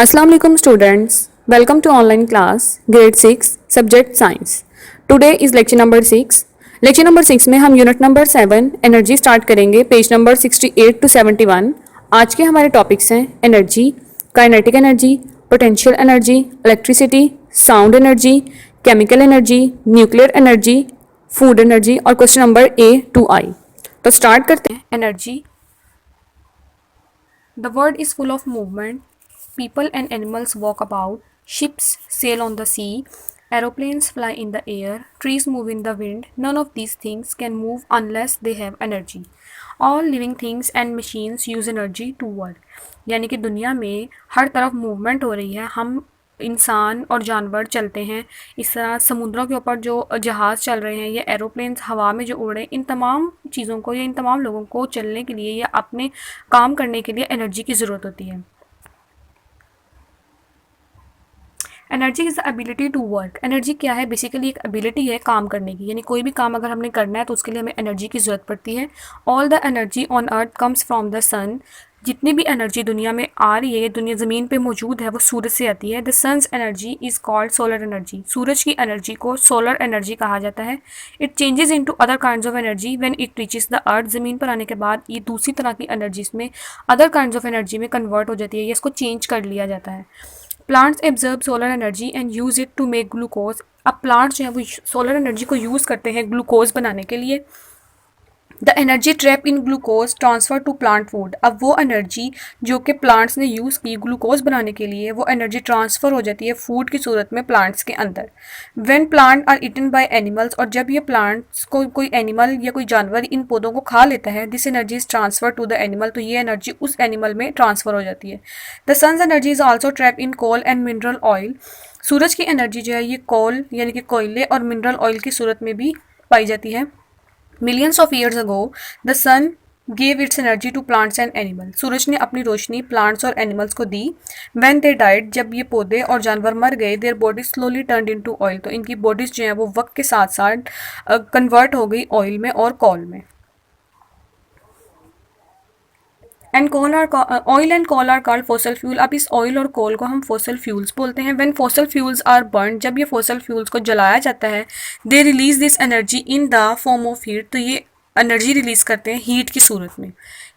Assalamu alaikum students. Welcome to online class grade 6 subject science. Today is lecture number 6. Lecture number 6 में हम unit number 7 energy start करेंगे page number 68 to 71. आज के हमारे topics हैं energy, kinetic energy, potential energy, electricity, sound energy, chemical energy, nuclear energy, food energy और question number A to I. तो start करते हैं energy. The world is full of movement. People and animals walk about, ships sail on the sea, aeroplanes fly in the air, trees move in the wind. None of these things can move unless they have energy. All living things and machines use energy to work. यानी कि दुनिया में हर तरफ movement हो रही है. हम इंसान और जानवर चलते हैं. इस तरह समुद्रों के ऊपर जो जहाज़ चल रहे हैं या एरोप्लेन्स हवा में जो उड़ रहे हैं, इन तमाम चीज़ों को या इन तमाम लोगों को चलने के लिए या अपने काम करने के लिए एनर्जी की ज़रूरत होती है. Energy is the ability to work. Energy क्या है? बेसिकली एक एबिलिटी है काम करने की. यानी कोई भी काम अगर हमने करना है तो उसके लिए हमें एनर्जी की ज़रूरत पड़ती है. All the energy on earth comes from the sun. जितनी भी एनर्जी दुनिया में आ रही है, दुनिया ज़मीन पे मौजूद है, वो सूरज से आती है. The sun's energy is called solar energy. सूरज की एनर्जी को सोलर एनर्जी कहा जाता है. It changes into other kinds of energy when it reaches the earth. ज़मीन पर आने के बाद ये दूसरी तरह की एनर्जीज में अदर काइंड्स ऑफ एनर्जी में कन्वर्ट हो जाती है या इसको चेंज कर लिया जाता है. Plants absorb solar energy and use it to make glucose. अब प्लांट्स जो है वो सोलर एनर्जी को यूज़ करते हैं ग्लूकोज बनाने के लिए. The energy trap in glucose transfer to plant food. अब वो एनर्जी जो कि प्लांट्स ने यूज़ की ग्लूकोज बनाने के लिए, वो एनर्जी ट्रांसफ़र हो जाती है फूड की सूरत में प्लांट्स के अंदर. When plant are eaten by animals. और जब ये प्लांट्स को कोई एनिमल या कोई जानवर इन पौधों को खा लेता है, this energy is transfer to the animal. तो ये एनर्जी उस एनिमल में ट्रांसफ़र हो जाती है. The sun's energy is also trap in coal and mineral oil. सूरज की एनर्जी जो है ये कोल यानी कि कोयले और मिनरल ऑयल की सूरत में भी पाई जाती है. Millions of years ago, the sun gave its energy to plants and animals. सूरज ने अपनी रोशनी प्लांट्स और एनिमल्स को दी. When they died, जब ये पौधे और जानवर मर गए, their bodies slowly turned into oil. तो इनकी बॉडीज़ जो हैं वो वक्त के साथ साथ कन्वर्ट हो गई ऑयल में और कोल में. And oil and coal are called fossil fuel. अब इस ऑयल और कोल को हम फॉसल फ्यूल्स बोलते हैं. When fossil fuels are burn, जब ये फॉसल फ्यूल्स को जलाया जाता है, they release this energy in the form of heat. तो ये एनर्जी रिलीज करते हैं हीट की सूरत में.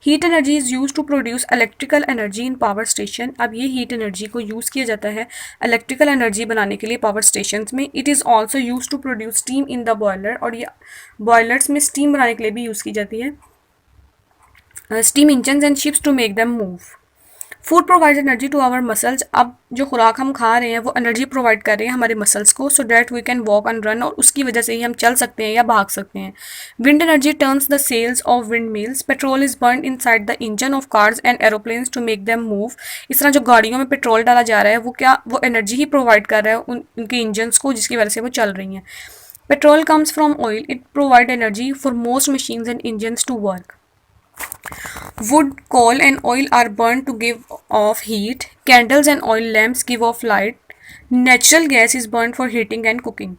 Heat energy is use to produce electrical energy in power station. अब ये हीट एनर्जी को यूज़ किया जाता है इलेक्ट्रिकल एनर्जी बनाने के लिए पावर स्टेशन में. It is also use to produce steam in the boiler. और ये बॉयलर्स में स्टीम बनाने के लिए भी यूज़ की जाती है. Steam engines and ships to make them move. Food provide energy to our muscles. अब जो खुराक हम खा रहे हैं वो एनर्जी प्रोवाइड कर रहे हैं हमारे मसल्स को, so that we can walk and run. और उसकी वजह से ही हम चल सकते हैं या भाग सकते हैं. Wind energy turns the sails of windmills. Petrol is burn inside the engine of cars and aeroplanes to make them move. इस तरह जो गाड़ियों में पेट्रोल डाला जा रहा है वो एनर्जी ही प्रोवाइड कर रहा है उनके इंजन्स को, जिसकी वजह से वो चल रही हैं. Petrol comes from oil. It provide energy for most machines and engines to work. Wood, coal and oil are burned to give off heat. Candles and oil lamps give off light. Natural gas is burned for heating and cooking.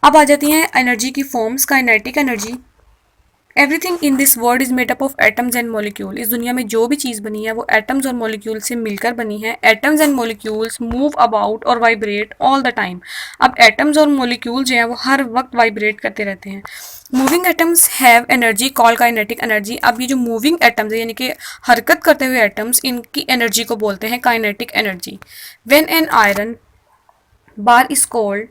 अब आ जाती हैं energy की forms. Kinetic energy. Everything in this world is made up of atoms and molecule. इस दुनिया में जो भी चीज़ बनी है वो एटम्स और मॉलिक्यूल से मिलकर बनी है. Atoms and molecules move about और वाइब्रेट ऑल द टाइम. अब एटम्स और मॉलिक्यूल जो हैं वो हर वक्त वाइब्रेट करते रहते हैं. Moving atoms have energy call kinetic energy. अब ये जो मूविंग एटम्स है यानी कि हरकत करते हुए एटम्स, इनकी एनर्जी को बोलते हैं kinetic energy. When an iron bar is cold,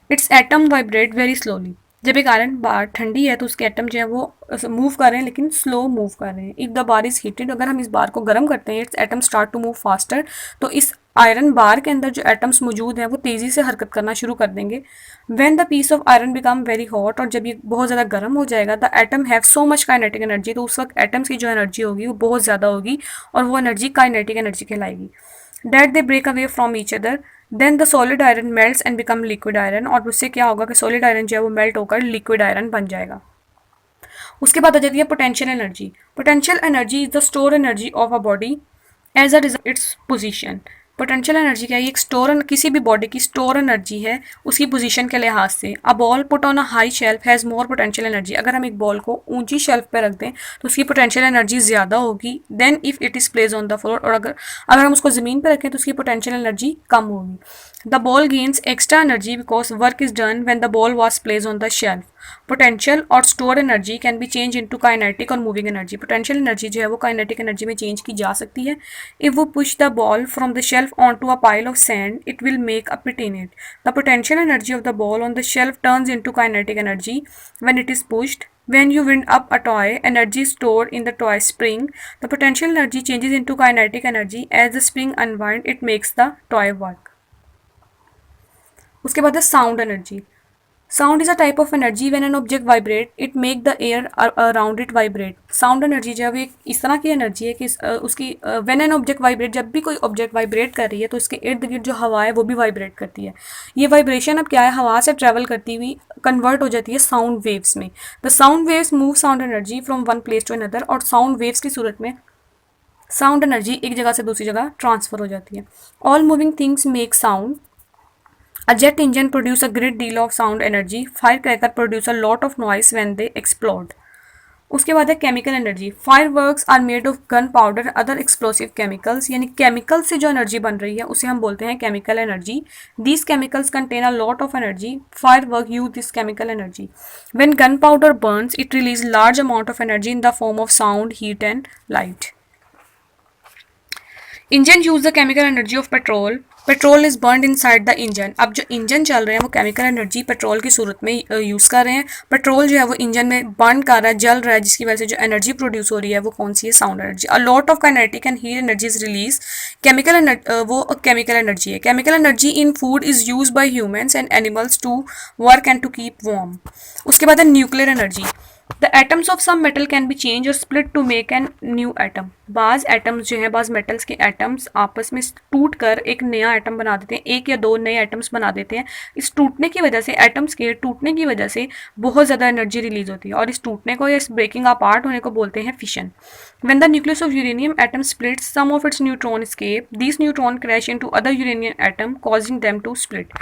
it's atom vibrate very slowly. जब एक आयरन बार ठंडी है तो उसके एटम जो है वो मूव कर रहे हैं लेकिन स्लो मूव कर रहे हैं. If the bar is heated, अगर हम इस बार को गर्म करते हैं, its atom start to move faster. तो इस आयरन बार के अंदर जो एटम्स मौजूद हैं वो तेज़ी से हरकत करना शुरू कर देंगे. When the piece of iron become very hot, और जब ये बहुत ज़्यादा गर्म हो जाएगा, the atom have so much kinetic energy. तो उस वक्त एटम्स की जो एनर्जी होगी वो बहुत ज़्यादा होगी और वो एनर्जी काइनेटिक एनर्जी कहलाएगी. That they break away from each other. Then the solid iron melts and become liquid iron. और उससे क्या होगा कि सॉलिड आयरन जो है वो मेल्ट होकर लिक्विड आयरन बन जाएगा. उसके बाद आ जाती है potential energy. Potential energy is the store energy of a body as a result its position. Potential energy क्या है? एक स्टोर, किसी भी बॉडी की स्टोर एनर्जी है उसकी पोजीशन के लिहाज से। A ball put on a high shelf has more potential energy. अगर हम एक बॉल को ऊंची शेल्फ पे रख दें तो उसकी पोटेंशियल एनर्जी ज़्यादा होगी then if it is place on the floor. और अगर अगर हम उसको ज़मीन पर रखें तो उसकी पोटेंशियल एनर्जी कम होगी। The ball gains extra energy because work is done when the ball was place on the shelf. Potential और store energy can be change into kinetic और मूविंग एनर्जी। पोटेंशियल एनर्जी जो है वो kinetic energy में change की जा सकती है। इफ वो push the ball from the shelf onto a pile of sand it will make a pit in it. The potential energy of the ball on the shelf turns into kinetic energy when it is pushed. When you wind up a toy, energy stored in the toy spring, the potential energy changes into kinetic energy. As the spring unwinds, it makes the toy work. उसके बाद है sound energy. Sound is a type of energy when an object vibrate it make the air around it vibrate. Sound energy जो है वो एक इस तरह की एनर्जी है कि उसकी व्हेन एन ऑब्जेक्ट वाइब्रेट, जब भी कोई ऑब्जेक्ट वाइब्रेट कर रही है तो उसके इर्द गिर्द जो हवा है वो भी वाइब्रेट करती है। ये वाइब्रेशन अब क्या है, हवा से ट्रेवल करती हुई कन्वर्ट हो जाती है साउंड वेव्स में। The sound waves move sound energy from one place to another. और साउंड वेव्स की सूरत में साउंड एनर्जी एक जगह से दूसरी जगह ट्रांसफर हो जाती है। All moving things make sound. A jet engine produces a great deal of sound energy. Firecracker produce a lot of noise when they explode. उसके बाद है chemical energy. Fireworks are made of gunpowder other explosive chemicals. यानी chemical से जो energy बन रही है उसे हम बोलते हैं chemical energy. These chemicals contain a lot of energy. Firework use this chemical energy. When gun powder Burns it release large amount of energy in the form of sound, heat and light. Engine use the chemical energy of petrol. Petrol is burn inside the engine. अब जो engine चल रहे हैं वो chemical energy petrol की सूरत में use कर रहे हैं। पेट्रोल जो है वो इंजन में बर्न कर रहा है, जल रहा है, जिसकी वजह से जो एनर्जी प्रोड्यूस हो रही है वो कौन सी है? Sound energy. A lot of kinetic and heat energy is release. वो केमिकल एनर्जी है। Chemical energy in food is use by humans and animals to work and to keep warm. उसके बाद है nuclear energy. The atoms of some metal can be change और split to make an new atom. बाज atoms जो है, बाज metals के atoms आपस में टूट कर एक नया एटम बना देते हैं, एक या दो नए एटम्स बना देते हैं। इस टूटने की वजह से, एटम्स के टूटने की वजह से बहुत ज़्यादा एनर्जी रिलीज होती है और इस टूटने को या इस ब्रेकिंग अपार्ट होने को बोलते हैं fission. When the nucleus of uranium atom splits, some of its neutrons escape. These neutrons crash into other uranium atom, causing them to split.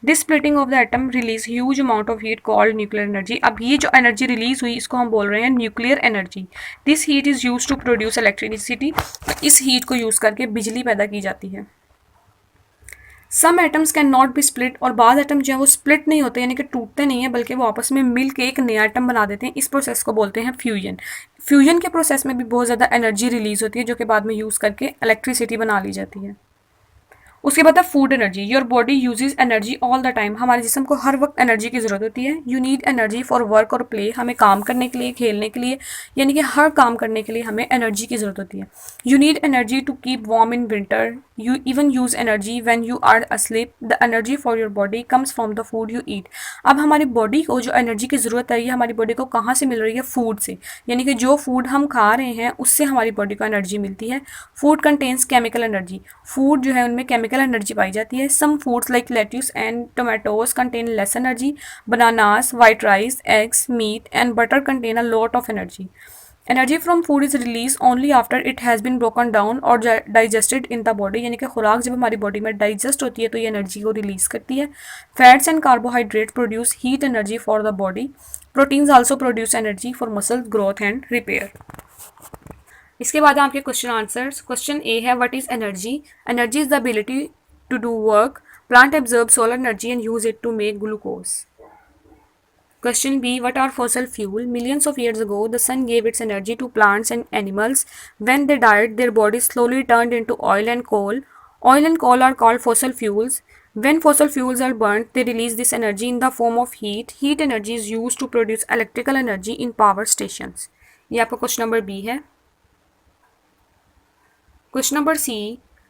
This splitting of the atom release huge amount of heat called nuclear energy. अब ये जो energy release हुई इसको हम बोल रहे हैं nuclear energy. This heat is use to produce electricity. इस हीट को यूज करके बिजली पैदा की जाती है। Some atoms can not be split. और बाद एटम जो है वो स्प्लिट नहीं होते, यानी कि टूटते नहीं है, बल्कि वो आपस में मिल के एक नया एटम बना देते हैं। इस प्रोसेस को बोलते हैं फ्यूजन। फ्यूजन के प्रोसेस में भी बहुत ज़्यादा एनर्जी रिलीज होती है जो कि बाद में यूज़ करके इलेक्ट्रिसिटी बना ली जाती है। उसके बाद है food energy. Your body uses energy all the time. हमारे जिस्म को हर वक्त एनर्जी की ज़रूरत होती है। You need energy for work और प्ले। हमें काम करने के लिए, खेलने के लिए, यानी कि हर काम करने के लिए हमें एनर्जी की ज़रूरत होती है। You need energy to keep warm in winter. You even use energy when you are asleep. The energy for your body comes from the food you eat. अब हमारी बॉडी को जो एनर्जी की ज़रूरत है ये हमारी बॉडी को कहाँ से मिल रही है? फूड से। यानी कि जो फूड हम खा रहे हैं उससे हमारी बॉडी को एनर्जी मिलती है। Food contains chemical energy. Food जो है उनमें केमिकल एनर्जी पाई जाती है। Some foods like lettuce and tomatoes contain less energy. Bananas, white rice, eggs, meat and butter contain a lot of energy. Energy from food is release only after it has been broken down और digested in the body. यानी कि खुराक जब हमारी body में digest होती है तो ये एनर्जी को रिलीज करती है। Fats and carbohydrate produce heat energy for the body. Proteins also produce energy for muscle growth and repair. इसके बाद आपके क्वेश्चन आंसर्स। क्वेश्चन ए है what is energy? Energy is the ability to do work. Plant absorb solar energy and use it to make glucose. Question B. What are fossil fuel? Millions of years ago, the sun gave its energy to plants and animals. When they died, their bodies slowly turned into oil and coal. Oil and coal are called fossil fuels. When fossil fuels are burnt, they release this energy in the form of heat. Heat energy is used to produce electrical energy in power stations. ये आपका question number B है। Question number C.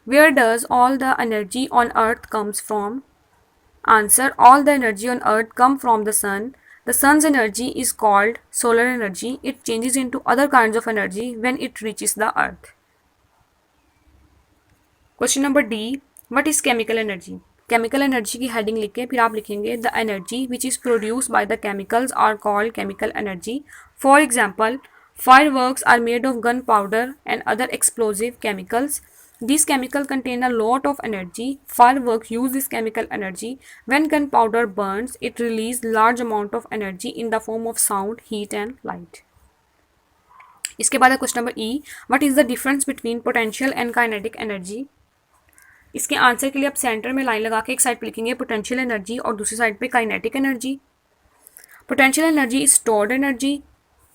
Where does all the energy on earth comes from? Answer. All the energy on earth come from the sun. The sun's energy is called solar energy. It changes into other kinds of energy when it reaches the earth. Question number D. What is chemical energy? Chemical energy की heading लिख के फिर आप लिखेंगे the energy which is produced by the chemicals are called chemical energy. For example, fireworks are made of gunpowder and other explosive chemicals. These chemicals contain a lot of energy. Fireworks use this chemical energy. When gunpowder burns, it releases large amount of energy in the form of sound, heat and light. इसके बाद है question number E, what is the difference between potential and kinetic energy. इसके answer के लिए आप centre में line लगा के एक साइड पे लिखेंगे पोटेंशियल एनर्जी और दूसरी साइड पे kinetic energy. Potential energy is stored energy.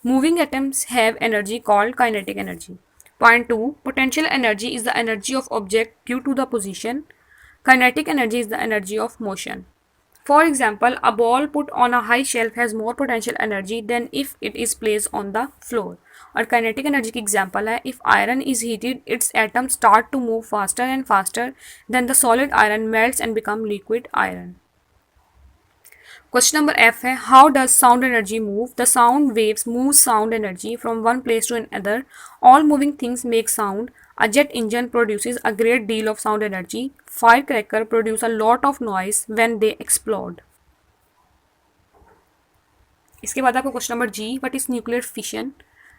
Moving atoms have energy called kinetic energy. Point 2, potential energy is the energy of object due to the position. Kinetic energy is the energy of motion. For example, a ball put on a high shelf has more potential energy than if it is placed on the floor. और kinetic energy की example है, if iron is heated, its atoms start to move faster and faster, then the solid iron melts and become liquid iron. Question number F है, how does sound energy move? The sound waves move sound energy from one place to another. All moving things make sound. A jet engine produces a great deal of sound energy. Firecracker produce a lot of noise when they explode. इसके बाद आपको question number G, what is nuclear fission?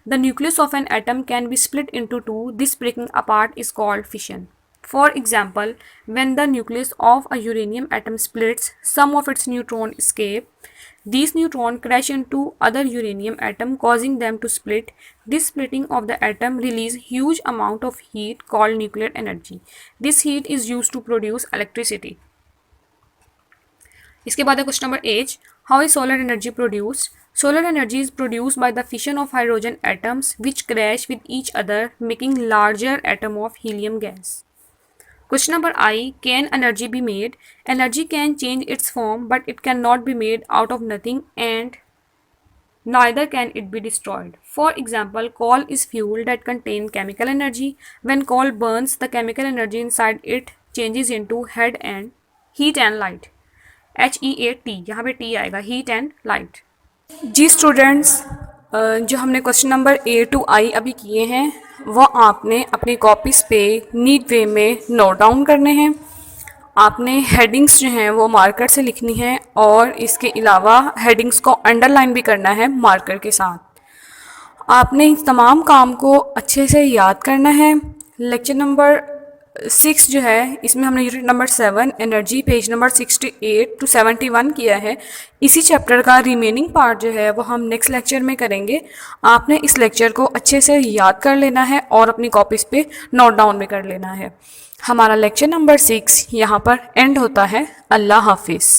The nucleus of an atom can be split into two. This breaking apart is called fission. For example, when the nucleus of a uranium atom splits, some of its neutrons escape. These neutrons crash into other uranium atom, causing them to split. This splitting of the atom releases huge amount of heat called nuclear energy. This heat is used to produce electricity. इसके बाद है question number H, how is solar energy produced? Solar energy is produced by the fission of hydrogen atoms which crash with each other, making larger atom of helium gas. Question number I, can energy be made? Energy can change its form, but it cannot be made out of nothing and neither can it be destroyed. For example, coal is fuel that contains chemical energy. When coal burns, the chemical energy inside it changes into heat and light. HEAT, यहाँ पे T आएगा, heat and light. जी students, जो हमने question number A to I अभी किए हैं वो आपने अपनी कॉपीज़ पे नीट वे में नोट डाउन करने हैं। आपने हेडिंग्स जो हैं वो मार्कर से लिखनी है और इसके अलावा हेडिंग्स को अंडरलाइन भी करना है मार्कर के साथ। आपने इस तमाम काम को अच्छे से याद करना है। लेक्चर नंबर 6 जो है इसमें हमने unit number 7 energy page number 68 to 71 किया है। इसी चैप्टर का रिमेनिंग पार्ट जो है वो हम नेक्स्ट लेक्चर में करेंगे। आपने इस लेक्चर को अच्छे से याद कर लेना है और अपनी कॉपीज़ पे नोट डाउन भी कर लेना है। हमारा लेक्चर नंबर 6 यहाँ पर एंड होता है। अल्लाह हाफिज़।